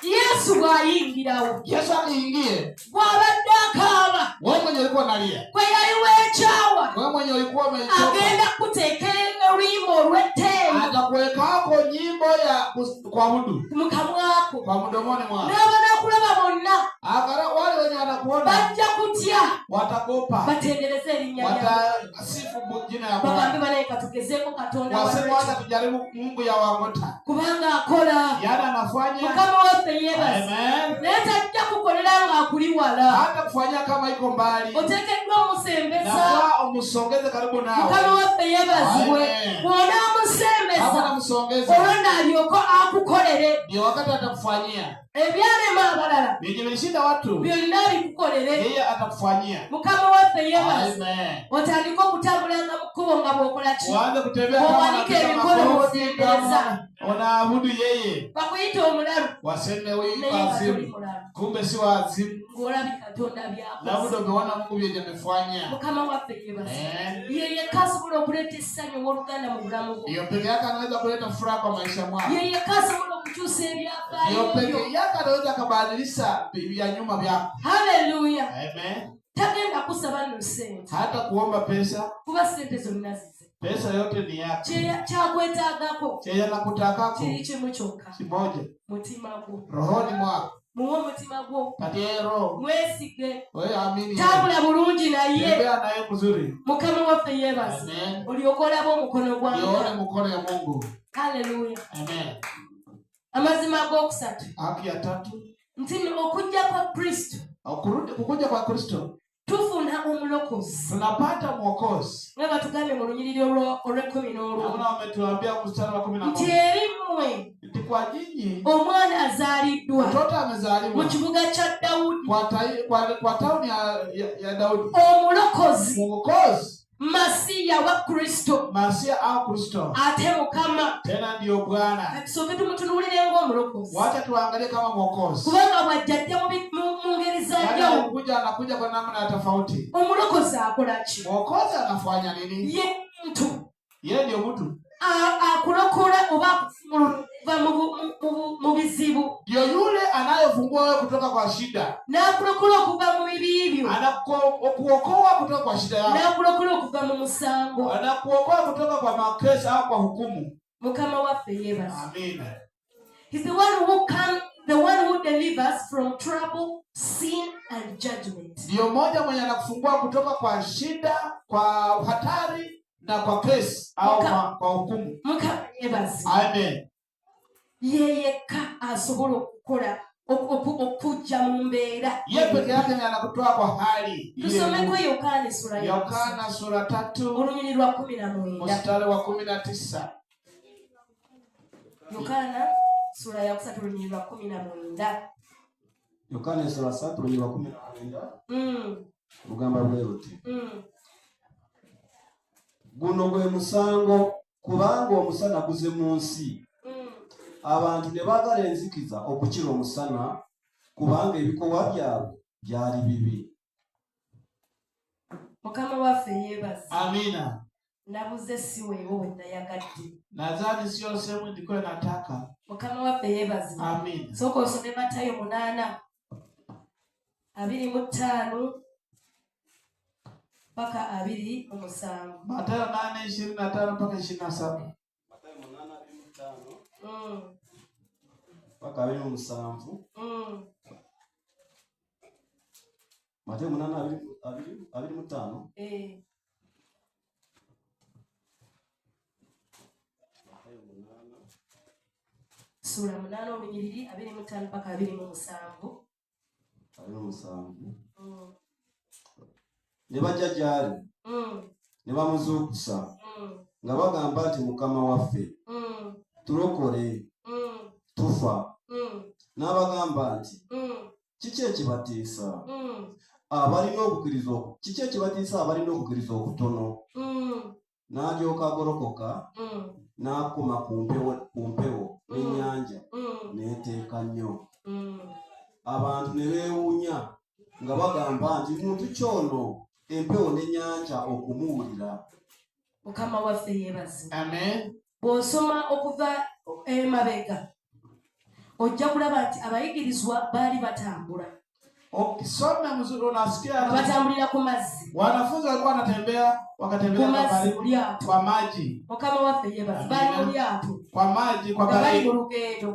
Yesu bw'ayingirawo. Yesu aliingie. Bw'abadde akaaba. Wewe mwenye ulikuwa unalia. Kwe yaliwo ekyawa. Wewe mwenye ulikuwa umechoka. Agenda kuteekera oluyimba olw'etteeyo. Atakuwekako nyimbo ya kuabudu. Mu kamwako. Kwa mdomoni mwako. N'abanakulaba bonna. Wale wenye wanakuona. Bajja kutya. Watakopa. Batendereze erinnya lyawe. Watasifu jina ya Bwana. Bagambe balaika tugezeeko Katonda waffe. Wasema hata tujaribu Mungu ya wangota. Kubanga akola. Yana anafanya. Mukama waffe yebaza. Amen. Naye tajja kukolera nga akuli wala. Hata kufanya kama iko mbali. Oteekeddwa omusembesa. Na omusongeze karibu nawe. Mukama waffe yebazibwe. Bw'ona omusembesa. Olwo n'alyoka akukolere. Ndio wakati atakufanyia. Ebyalema abalala. Vyenye vilishinda watu. Byonna bikukolere. Yeye atakufanyia. Mukama waffe yebaza. Amen. Otandika okutambulanga mu kkubo nga bw'okola ki? Uanze kutembea kama unapiga makofi. Unaabudu yeye. Bakuyita omulalu. Waseme huyu wazimu. Kumbe si wazimu. Ng'olabye Katonda by'akoze. Labda umeona Mungu byenye amefanya. Mukama waffe yebaza. Yeye asobola okuleeta essanyu w'oluganda mu bulamu bwo. Iyo peke yake anaweza kuleta furaha kwa maisha mwako. Yeye asobola okukyusa ebyafaayo. Iyo peke yake anaweza kubadilisha ya nyuma vyako. Hallelujah. Amen. Tagenda kusaba no sente. Hata kuomba pesa. Kuba sente zonna zize. Pesa yote ni yako. Kyakwetaagako. Kye yanakutakako. Kiri kimu kyokka. Kimoja. Mutima gwo. Rohoni mwako. Muwe mutima gwo. Patie roho. Mwesige. Wewe amini. Tambula bulungi naye. Tembea naye mzuri. Mukama waffe yebaza. Amen. Olyoka olaba omukono gwange. Yole mkono ya Mungu. Hallelujah. Amen. Amazima g'okusatu. Haki ya tatu. Nti okujja kwa Kristo. Kukuja kwa Kristo. Tufuna omulokozi. Tunapata mwokozi. Nga batugambye mu lunyiriri olw'ekkumi n'olumu. Naona wametuambia mstari wa 11. Nti eri mmwe. Nti kwa nyinyi. Omwana azaaliddwa. Mtoto amezaliwa. Mu kibuga kya Dawudi. Kwa tauni ya Daudi. Omulokozi. Mwokozi. Masiya wa Kristo. Masiya au Kristo. Ate Mukama. Tena ndio Bwana. Katusooke tumutunuulire ng'omulokozi. Wacha tuangalie kama mwokozi. Kubanga bw'ajjadde mu ngeri za njawulo. Anakuja kwa namna tofauti. Omulokozi akola ki? Mwokozi anafanya nini? Ye mtu. Yeye ndio mtu. Akulokola oba mu bizibu. Ndio yule anayefungua wewe kutoka kwa shida. N'akulokola okuva mu bibi byo. Anakuokoa kutoka kwa shida yako. N'akulokola okuva mu musango. Anakuokoa kutoka kwa makesi au kwa hukumu. Mukama waffe yebaza. Amen. He's the one who delivers from trouble, sin and judgment. Ndio mmoja mwenye anakufungua kutoka kwa shida, kwa hatari na kwa kesi au kwa hukumu. Mukama yebaza. Amen. Yeye asobola okukola okujja mu mbeera. Yeye peke yake ndiye anakutoa kwa hali. Tusomeko Yohana sura ya Yohana sura 3 olunyiriri lwa 19. Mstari wa 19. Yohana sura ya 3 olunyiriri lwa 19. Yohana sura 3 olunyiriri lwa 19. Lugamba bwe luti. Guno gwe musango kubanga omusana guze mu nsi. Abantu ne baagala enzikiza okukira omusana kubanga ebikolwa byabwe byali bibi. Mukama waffe yebaza. Amina. Nabuze si weewo we nayagadde. Nadhani sio sehemu nilikuwa nataka. Mukama waffe yebaza. Amina. Soko osome Matayo 8:25 mpaka 27. Matayo 8:25 mpaka 27. Matayo 8:25. Mpaka 27. Matayo 8:25. Sura 8 olunyiriri 25 mpaka 27. 27. Ne bajja gy'ali. Ne bamuzuukusa. Nga bagamba nti Mukama waffe. Tulokole. Tufa. N'abagamba nti kiki ekibatiisa abalina okukiriza okutono. N'alyoka agolokoka n'akoma ku mpewo n'ennyanja n'eteeka nnyo. Abantu ne beewuunya nga bagamba nti muntu kyono empewo n'ennyanja okumuwulira. Mukama waffe yebaze. Amen. Bw'osoma okuva emabega ojja kulaba nti abayigirizwa baali batambula. Ukisoma mzuri unasikia batambulira ku mazzi. Wanafunzi walikuwa wanatembea kwa maji. Mukama waffe yebaza bali mu lyato. Kwa maji kwa bahari.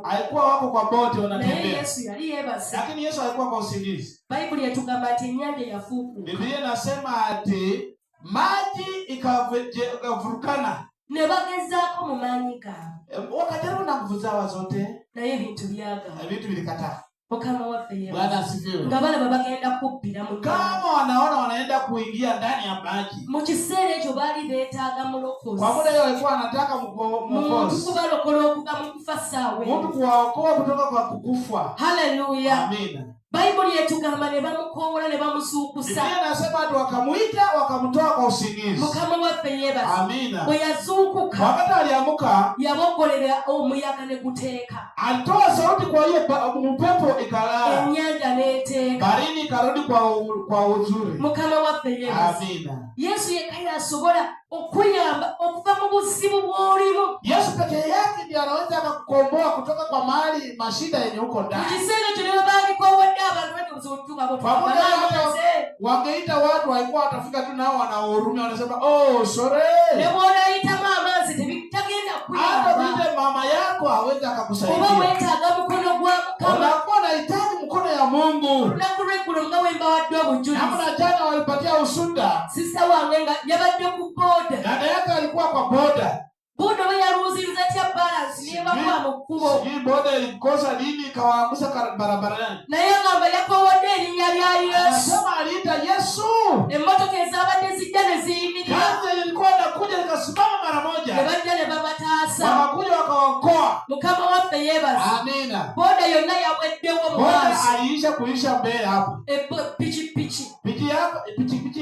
Alikuwa wako kwa boti wanatembea. Yesu yali yebaza. Lakini Yesu alikuwa kwa usingizi. Biblia yatugamba ati ennyanja yafuukuka. Biblia inasema ati maji ikavurukana. Ne bagezaako mu maanyi gaabwe. Wakajaribu na nguvu zao zote. Naye ebintu byagaana. Vitu vilikataa. Mukama waffe yebaza. Bwana asifiwe. Nga balaba bagenda kubbira mu kama wanaona wanaenda kuingia ndani ya maji. Mu kiseera ekyo baali beetaaga mulokozi. Kwa muda hiyo walikuwa wanataka mwokozi. Mtu kubalokola okuva mu kufa saawe. Mtu kuwaokoa kutoka kwa kukufa. Haleluya. Amina. Biblia yatugamba ne bamukoola ne bamuzuukusa. Biblia inasema watu wakamuita wakamtoa kwa usingizi. Mukama waffe yebaza. Amina. Bwe yazuukuka. Wakati aliamuka yabogolera omuyaga ne guteeka. Alitoa sauti kwa hiyo upepo ikalala. Ennyanja n'eteeka. Baridi ikarudi kwa uzuri. Mukama waffe yebaza. Amina. Yesu yekka yasobola okuyamba okuva mu buzibu bw'olimu. Yesu pekee yake ndiye anaweza kukukomboa kutoka kwa mahali mashida yenye uko ndani. Kiseera kino baali abantu bati uzotuka hapo. Wangeita watu walikuwa watafika tu nao wanahurumia wanasema sorry. Ne wanaita mama zitagenda kuya. Hata vile mama yako hawezi akakusaidia. Oba wetaaga mukono gwa Mukama. Unakuwa unahitaji mkono ya Mungu. Unakurekula nga wemba wadde obujulizi. Namna jana walipatia ushuda. Sister wange nga yabadde ku boda. Dada yake alikuwa kwa boda. Boda we yaluzinza tya balance niba kwa mukubo. Hii boda ilikosa nini ikawaangusha barabarani. Naye ngamba yakowadde erinnya lya Yesu. Anasema aliita Yesu. Emmotoka ezabadde zijja ne ziyimirira. Kazi ilikuwa inakuja ikasimama mara moja. Ne bajja ne babataasa. Wakakuja wakawaokoa. Mukama waffe yebaza. Amina. Boda yonna yaweddewo mu Boda maaso. aliisha kuisha mbele hapo. Pichi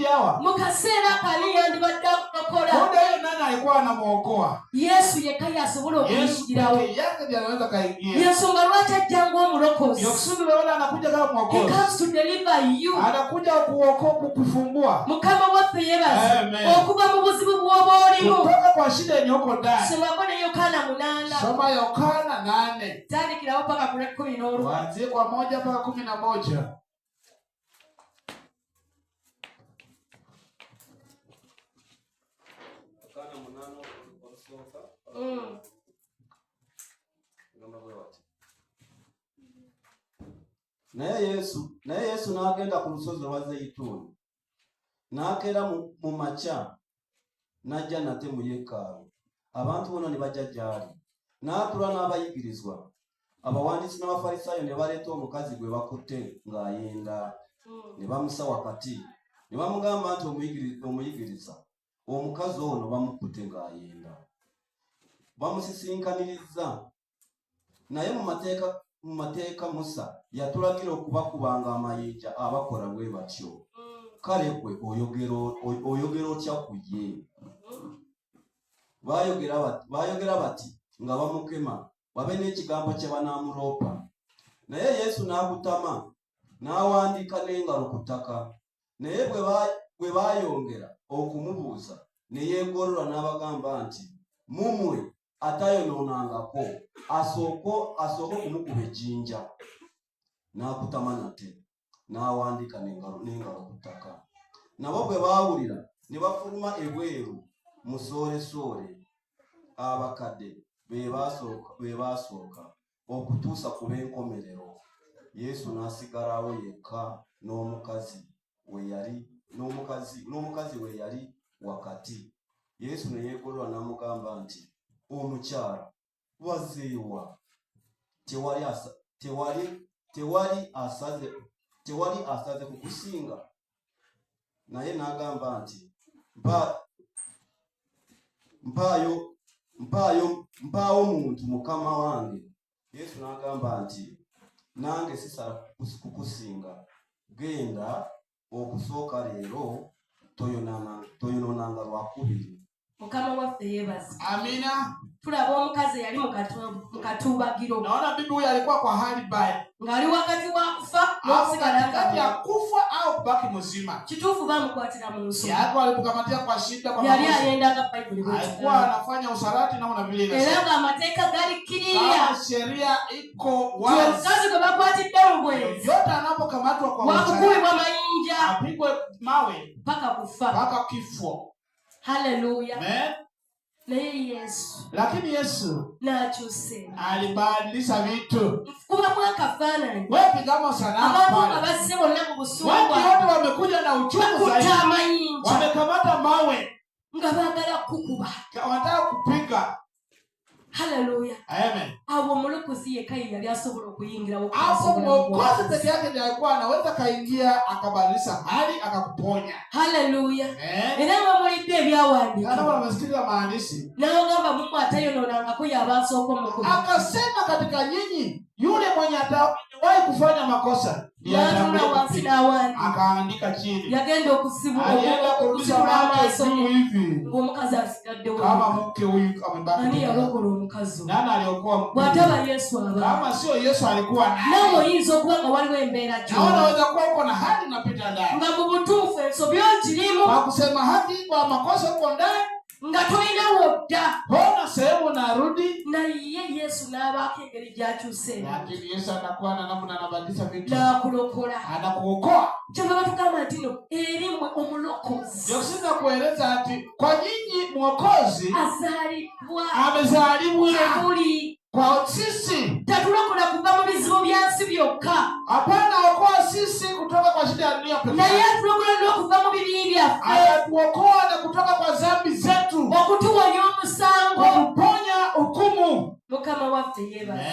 yawa. Mukaseera kali yandibadde akulokola. Boda hiyo nani alikuwa anamuokoa? Yesu yekka yasobola okuyingirawo. Yake ndiye anaweza kaingia. Yensonga lwaki ajja ng'omulokozi. Yokusudi leona anakuja kama mwokozi. He comes to deliver you. Anakuja kuokoa kukufungua. Mukama waffe yebaza. Okuva mu buzibu bw'oba olimu. Kutoka kwa shida yenye uko ndani. Somako ne Yohana 8. Soma Yohana 8. Tandikirawo paka ku 11. Kuanzia kwa 1 mpaka 11. Naye Yesu n'agenda ku lusozi lwa Zeyituuni. N'akeera mu makya n'ajja nate mu yeekaalu. Abantu bonna ne bajja gy'ali. N'atuula n'abayigirizwa. Abawandiisi n'Abafalisaayo ne baleeta omukazi gwe bakutte ng'ayenda. Ne bamussa wakati. Ne bamugamba nti omuyigiriza. Omukazi ono bamukutte ng'ayenda. Bamusisinkaniriza. Naye mu mateeka Musa yatulagira okubakubanga amayinja abakola bwe batyo. Kale gwe oyogera otya ku ye? Baayogera bati nga bamukema babe n'ekigambo kye banaamuloopa. Naye Yesu n'akutama n'awandiika n'engalo ku ttaka. Naye bwe baayongera okumubuuza ne yeegolola n'abagamba nti mumwe atayonoonangako asooke okumukuba ejjinja. N'akutama nate n'awandiika n'engalo ku ttaka. Nabo bwe baawulira ne bafuluma ebweru musoole abakadde be baasooka okutuusa ku b'enkomerero. Yesu n'asigalawo yekka n'omukazi we yali wakati. Yesu ne yeegolola n'amugamba nti omukyala wazzeewa? Tewali asaze kukusinga? Naye n'agamba nti mpaayo muntu mukama wange. Yesu n'agamba nti nange sisala kukusinga. Genda okusooka leero toyonoonanga lwakubiri. Mukama waffe yebaza. Amina. tulaba omukazi yali mukatubagiro. Naona bibi huyu alikuwa kwa hali mbaya. Ngali wakati wa kufa Wakati ya kufa au kubaki mzima. Kitufu bamukwatira mu nso. Yako alipokamatia kwa shida kwa yali ayendaga Bible bwe. Alikuwa anafanya usharati na una vile inasema. Era amateeka gali kiriya. Kama sheria iko wazi. Kazi kwa bakwatidde mbwe. Yote anapokamatwa kwa wakubibwa mayinja. Apigwe mawe mpaka kufa. Mpaka kifo. Hallelujah. Amen. Naye Yesu. Lakini Yesu n'akyuse. Alibadilisha vitu. Kuba mwakafaananyi. Wewe kama sanamu pale. Abantu abazze bonna mu busumba. Watu wote wamekuja na uchungu zaidi. Amayinja. Wamekamata mawe. Nga baagala kukuba. Wanataka kupiga. Hallelujah. Amen. Abo Mulukuzi yekka yali asobola okuyingira hapo Mwokozi peke yake ndiye alikuwa anaweza kaingia akabadilisha hali akakuponya. Hallelujah. Era ng'omulidde ebyawandiikibwa. Kana wamesikia maandishi. N'agamba Mungu atayononangako y'abasooka omukubi. Akasema katika nyinyi yule mwenye atawahi kufanya makosa akaandika chini. Yagenda okusibula amaaso hivi. Omukazi asigaddewo. Kama mke huyu amebaki. Ani yalokola omukazi? Nani aliokoa mke? Bw'ataba Yesu aba. Kama sio Yesu alikuwa naye. Nawe oyinza okuba nga waliwo embeera gy'oli. Unaweza kuwa uko na hali unapita ndani. Nga mu butuufu ensobi ogirimu. Kwa kusema haki kwa makosa uko ndani. Nga tolinawo dda. Hona sehemu narudi. Naye Yesu n'abaako engeri gy'akyuseemu. Lakini Yesu anakuwa na namna anabadilisha vitu. N'akulokola. Anakuokoa. Kyova batugamba nti no eri mmwe omulokozi. Ndio sina kueleza ati kwa nyinyi Mwokozi azaalibwa. Amezaliwa. Tebuli. Kwa sisi. Tatulokola kuva mu bizibu bya nsi byokka. Hapana, okoa sisi kutoka kwa shida ya dunia pekee. Naye atulokola n'okuva mu bibi byaffe. Anatuokoa na kutoka kwa dhambi zetu. Okutuwonya omusango. Kutuponya hukumu. Mukama waffe yeebale.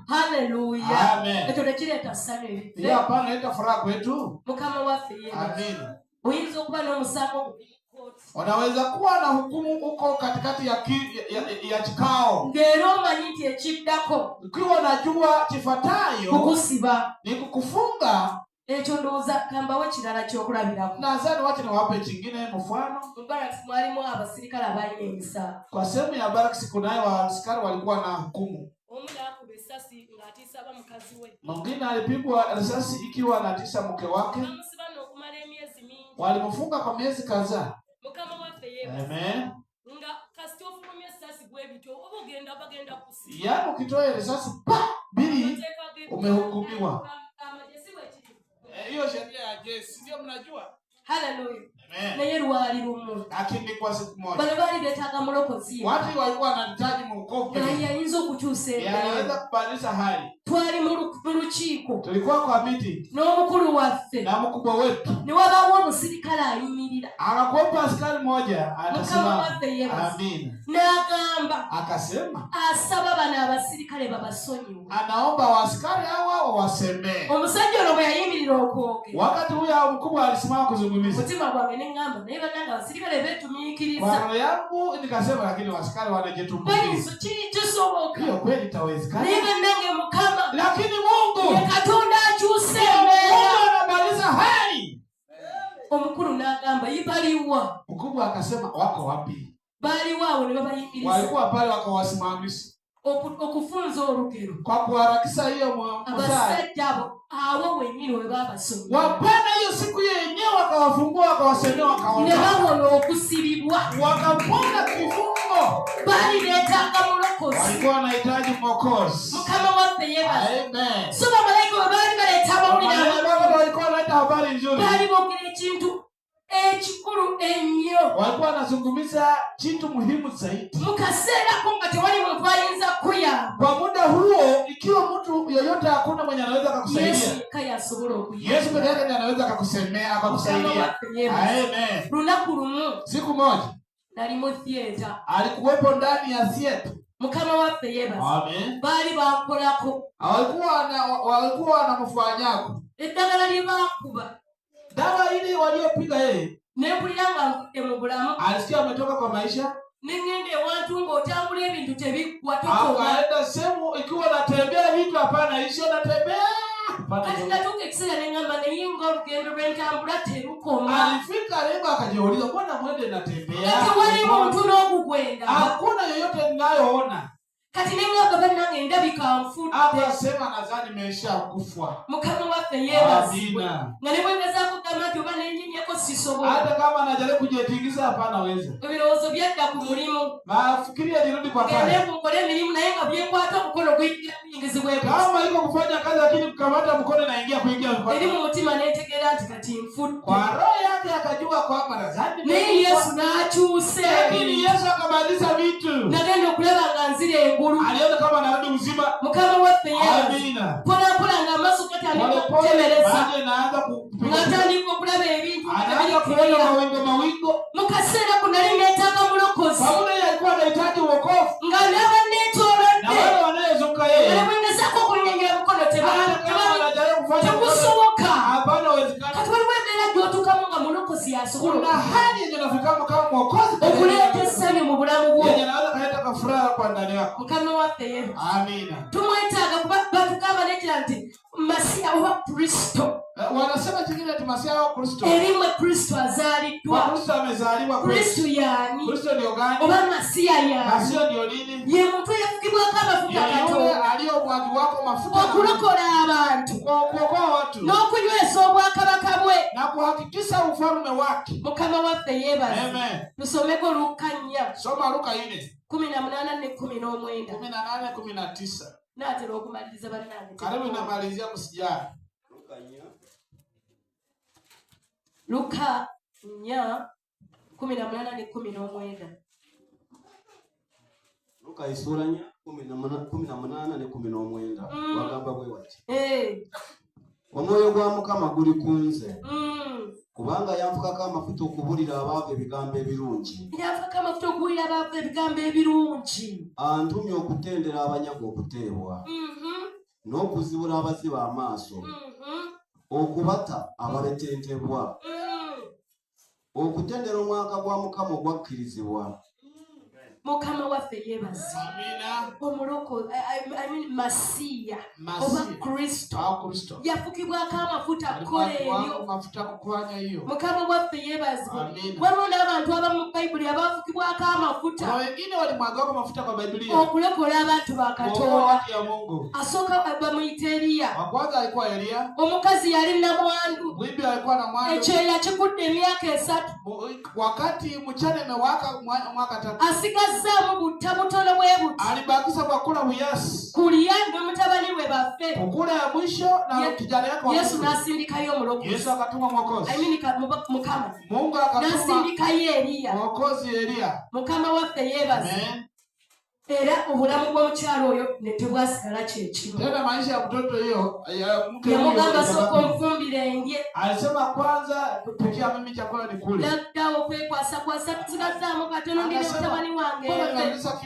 Haleluya. Amen. Ekyo tekireeta ssano ebiffe. Hiyo hapana inaita furaha kwetu. Mukama waffe yeebale. Amen. Oyinza okuba n'omusango. Unaweza kuwa na hukumu huko katikati ya kikao. Ngero omanyi nti ekiddako. Ukiwa unajua kifuatayo kukusiba ni kukufunga. Ekyo ndowooza kambawo ekirala ky'okulabirako. Nadhani wacha niwape kingine mfano. Mu Barracks mwalimu abasirikale abalina emisa. Kwa sehemu ya Barracks kunayo askari walikuwa na hukumu. Omu yakuba essasi ng'atiisa mukazi we. Mwingine alipigwa risasi ikiwa anatisha mke wake. Bamusiba n'okumala emyezi mingi. Walimfunga kwa miezi kadhaa. Mukama waffe yeebale. Amen. Nga kasita ofulumya essasi gwe bityo oba bagenda kusiba. Yaani ukitoa risasi bili umehukumiwa. Hiyo sheria ya jeshi ndio mnajua. Hallelujah. Amen. Naye lwali lumu. Lakini kwa siku moja. Bale bali beetaaga mulokozi. Watu walikuwa wanahitaji mwokozi. Naye ayinza okukyusa embeera. Anaweza kubadilisha hali. Twali mu lukiiko. Tulikuwa kwa miti. N'omukulu waffe. Na mkubwa wetu. Ne wabaawo omusirikale ayimirira. Akakuomba askari mmoja atasimama. Amen. N'agamba. Akasema. Asaba bano abasirikale babasonyiwe. Anaomba waaskari hawa wawasemee. Omusajja ono bwe yayimirira okwogera. Wakati huyo mkubwa alisimama kuzungumza. Mutima gwange ne ngamba naye bannanga abasirikale beetumiikiriza. Kwa roho yangu nikasema lakini waaskari wanajitumbukiza. Kisoboka. Hiyo kweli itawezekana. Naye bannange Mukama. Lakini Mungu. Ye Katonda akyuse embeera. Mungu anabadilisha hali. Omukulu n'agamba yibaliwa. Mkubwa akasema wako wapi? Baliwa awo ne babayingiriza. Walikuwa pale wakawasimamisha. Okufunza olugero. Kwa kuharakisha hiyo msari. Abasajja abo wennyini we baabasomya. Wapana hiyo siku yenyewe wakawafungua wakawasemea wakaondoka. Ne babona okusibibwa. Wakapona kifungo. Bali beetaaga mulokozi. Walikuwa wanahitaji mwokozi. Mukama waffe yeebale. Amen. So bamalayika bwe baali baleeta amawulire walikuwa wanaleta habari nzuri. baali boogera ekintu ekikulu ennyo. Walikuwa wanazungumza kitu muhimu zaidi. Mu kaseera ko nga tewali muntu ayinza kuyamba. Kwa muda huo ikiwa mtu yoyote hakuna mwenye anaweza kukusaidia. Yesu kaya asobola okuyamba. Yesu pekee yake ndiye anaweza kukusemea akakusaidia. Amen. Lunaku lumu. Siku moja. Nali mu theater. Alikuwepo ndani ya theater. Mukama waffe yeebase. Amen. Baali bankolako. Walikuwa wanamfanyako. Eddagala lye baakuba. Dawa ile waliopiga yeye. Nempulira nga nkudde mu bulamu. Alisikia ametoka kwa maisha. Nengende ewantu ng'otambula ebintu tebiggwa tokola. Akaenda sehemu ikiwa natembea vitu hapana, isio natembea. Alifika lengo akajiuliza, mbona mwende natembea? Hakuna yoyote ninayoona. Akasema nadhani nimesha kufa. Amina. Hata kama anajaribu kujitingiza hapana weza. Nafikiria nirudi kwa kazi. Kama iko kufanya kazi lakini kukamata mkono na ingia kuingia mkono. Kwa roho yake akajua kwamba nadhani ni Yesu na achuse. Lakini Yesu akabadilisha vitu. Aliona kama anarudi uzima. Amina. Baada naanza kupiga. Anaanza kuona mawingo. Paulo alikuwa anahitaji wokovu. Na wale wanaozuka yeye. Kama anajaribu kufanya hapana uwezekano. Kuna hali inafika kama mwokozi. Yeye anaweza kuleta furaha kwa ndani yako. Amina. Masia wa Kristo. Wanasema kingine ati Masia wa Kristo. Elimu Kristo azalidwa. Kristo amezaliwa. Kristo yani. Kristo ndio gani? Oba Masia yani. Masia ndio nini? Ye mtu yafukibwa kama mafuta kato. Aliyomwagi wako mafuta. Okulokola abantu. Kuokoa watu. N'okunywesa obwakabaka bwe. Na kuhakikisha ufalme wake. Mukama waffe yebaza. Amen. Tusomeko Luka 4. Soma Luka 4. 18 ne 19. 18 19. Natero okumaliza bannange. Karibu inamalizia msijana. Luka 4 18 ne 19. Luka isura 4 18 ne 19. Bagamba bwe bati. Omwoyo gwa Mukama guli kunze. Kubanga yanfukako amafuta okubulira abaava ebigambo ebirungi. Yanfukako amafuta okubulira abaava ebigambo ebirungi. Antumye okutendera abanyago okuteebwa. N'okuzibula abaziba amaaso. Okubata ababetentebwa. Okutendera omwaka gwa Mukama ogwakkirizibwa. Mukama waffe yebaza. Amina. Omuloko Masia. Oba Kristo. Yafukibwako amafuta kola ebyo. Mafuta kukwanya hiyo. Mukama waffe yebaza. Waliwo n'abantu abamu mu Bayibuli abafukibwako amafuta. Na wengine walimwagako mafuta kwa Biblia. Okulokola abantu ba Katonda. Mungu. Asooka bamuyita Eliya. Wa kwanza alikuwa Eliya. Omukazi yali namwandu. Bibi alikuwa na mwandu. Ekyeya kikudde emyaka 3. Wakati mchana imewaka mwaka 3. Asigazaamu butabutono bwe buti. Alibakisa kwa kula buyasi. Kulia ndo mutabani we baffe. Kukula ya mwisho na kijana yake wa Yesu nasindikayo omulokozi. Yesu akatuma mwokozi. Mukama. Mungu akatuma nasindikayo Eliya. Mwokozi Eliya. Mukama waffe yebaza. Amen. Era obulamu bw'omukyalo oyo ne tebwasigala kyekimu. Tena maisha ya mtoto hiyo ya mke huyo yamugamba soko nfumbire endye. Alisema kwanza tupikia mimi chakula nikule. Daktari kwasa tuzigazaamu katono ndine mutabani wange.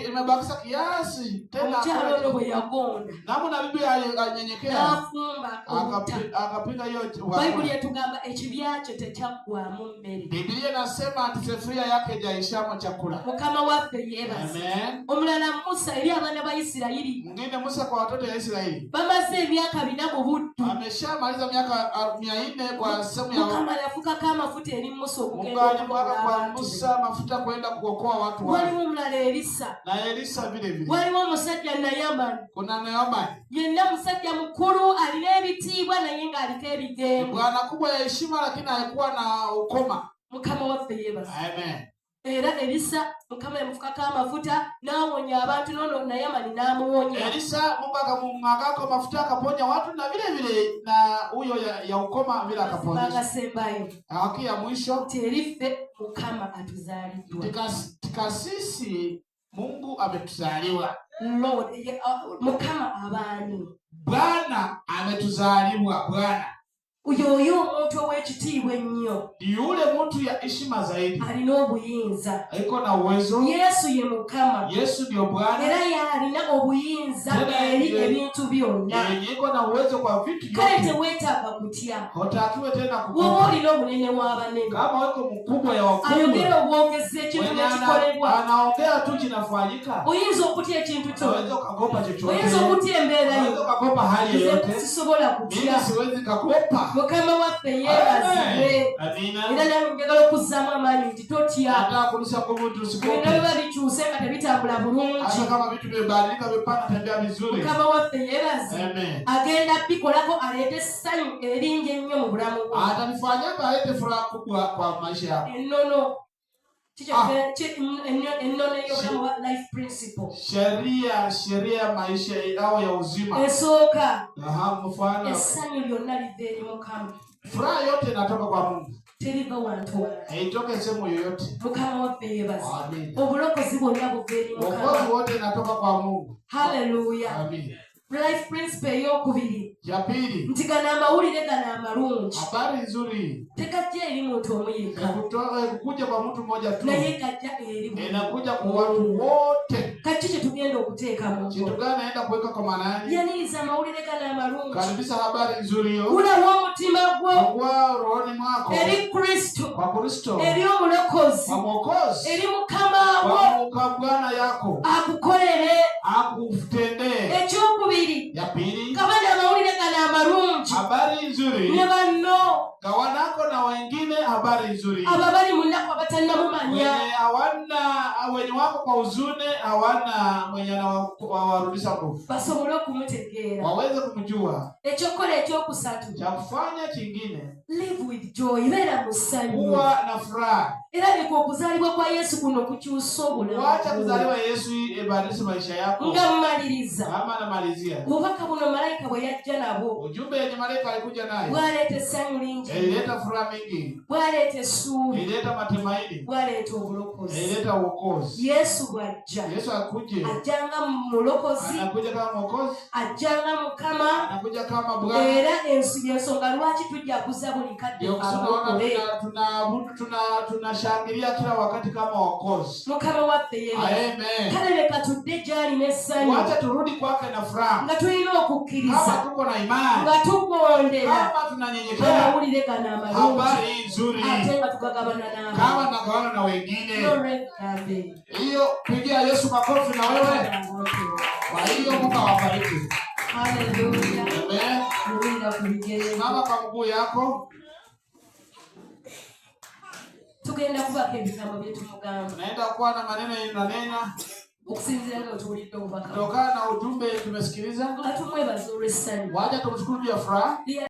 Imebakisa kiasi. Tena omukyalo oyo bwe yagonda. Namuna bibi anyenyekea. Nafumba akapiga hiyo. Bayibuli etugamba ekibya kye tekyaggwaamu mmere. Biblia inasema ati sefuria yake hajaishamo chakula. Mukama waffe yebaza. Amen. Omulala Musa eri abaana ba Isirayiri. Mwingine Musa kwa watoto ya Israeli. Bamaze emyaka 4 mu buddu. Ameshamaliza miaka 400 kwa sehemu ya Mukama yafukako amafuta eri Musa okugenda kwa Musa mafuta kwenda kuokoa watu wale. Waliwo omulala Elisa. Na Elisa vile vile. Waliwo omusajja Nayamani. Kuna Nayamani. Yenna musajja mukulu alina ebitiibwa naye ng'aliko ebigembo. Bwana kubwa ya heshima lakini haikuwa na ukoma. Mukama waffe yebaza. Amen. Era Elisa Mukama yamufukako amafuta n'awonya abantu nono Nayamani n'amuwonya. Elisa Mungu akamumwagako mafuta akaponya watu na vile vile na huyo ya ukoma vile akaponya. Bagasembayo. Akia mwisho terife Mukama atuzalidwa. Tikasisi Mungu ametuzaliwa. Lord Mukama abani. Bwana ametuzaliwa Bwana. Uyo omuntu ow'ekitiibwa ennyo. Yule mtu ya heshima zaidi. Alina obuyinza. Aliko na uwezo. Yesu ye Mukama. Yesu ndio Bwana. Era yalina obuyinza eri ebintu byonna. Yeko na uwezo kwa vitu vyote. Kale teweetaaga kutya. Hotakiwe tena kukuba. Wowe olina obunene w'abanene. Kama weko mkubwa ya wakubwa. Ayogera obwongezi ekintu ekikolebwa. Anaongea tu kinafanyika. Oyinza okutya ekintu kyo. Oyinza ukagopa chochote. Oyinza okutya embeera yo. ukakopa hali yoyote. Mimi siwezi kukopa. Mukama waffe yeebazibwe. Amina. Era nawe njagala okuzzaamu amaanyi nti totya. Nataka kulisha kwa mtu usikope. Ndio biba bikyuse nga tebitambula bulungi. Hata kama vitu vimebadilika vipana tembea vizuri. Mukama waffe yeebaze. Amen. Agenda bikolako aleete essanyu eringi ennyo mu bulamu bwo. Atanifanya alete furaha kubwa kwa maisha yako. Ennono. Ennono y'obulamu life principle. Sheria ya maisha au ya uzima. Esooka. Mfano. Essanyu lyonna liva eri Mukama. Furaha yote inatoka kwa Mungu. Teriva wantu wala. Haitoke sehemu yoyote. Mukama waffe yeebaze. Amen. Obulokozi bwonna buva eri Mukama. Wokovu wote inatoka kwa Mungu. Hallelujah. Amen. Life principle ey'okubiri. Ya pili. Nti gano amawulire gano amalungi. Habari nzuri. Tegajja eri muntu omu yekka. Kuja kwa mtu mmoja tu. Naye gajja eri buli. Inakuja kwa watu wote. Kati kye tugenda okuteekamu. Kitu gani naenda kuweka kwa maanani? Yaniriza amawulire gano amalungi. Karibisha habari nzuri hiyo. Gulawa omutima gwo. Kwa rohoni mwako. Eri Kristo. Kwa Kristo. Eri omulokozi. Kwa Mwokozi. Eri Mukama wo. Kwa Bwana yako. Akukolere. Akutendee. Ekyokubiri. Ya pili. Kabana amawulire gano amalungi. Habari nzuri. Ne banno. Kawanako na wengine habari nzuri. Ababali munako abatannamumanya. Wenye wako kwa huzuni hawana mwenye anawarudisha nguvu. Basobole okumutegeera. Waweze kumjua. Ekyokukola ekyokusatu. Cha kufanya kingine. Live with joy. Beera mu ssanyu. Kuwa na furaha. Era leka okuzaalibwa kwa Yesu kuno kukyusa obulamu. Wacha kuzaliwa Yesu ibadilishe maisha yako. Nga mmaliriza. Kama namalizia. Obubaka buno malayika bwe yajja nabwo. Ujumbe yenye malaika alikuja naye. Bwaleeta essanyu lingi. Ilileta furaha mingi. Bwaleeta essuubi. Ilileta matumaini. Bwaleeta obulokozi. Ilileta uokozi. Yesu bw'ajja. Yesu akuje. Ajjanga mulokozi. Anakuja kama Mwokozi. Ajjanga Mukama. Anakuja kama Bwana. Era ensonga lwaki tujja kuza buli kadde abalokole. Tunashangilia kila wakati kama Mwokozi. Mukama waffe yeebaze. Amen. Kale leka tudde gy'ali n'essanyu. Wacha turudi kwake na furaha. Nga tulina okukkiriza. Kama tuko na imani. Nga tugondera. Kama tunanyenyekea. Amawulire gano amalungi. Habari nzuri. Ate nga tugagabana n'abantu. Kama nagawana na wengine. Noregambe. Hiyo pigia Yesu makofi na wewe. Kwa hiyo Mungu awabariki. Hallelujah. Amen. Muwinda kubigere. Simama kwa mguu yako. Tugenda kubaka ebigambo bye tumugamba. Tunaenda kuwa na maneno yananena. Okusinziira nga tuwulidde obubaka. Kutokana na ujumbe tumesikiliza. Nga tumwebaza olw'essanyu. Wacha tumshukuru ya furaha.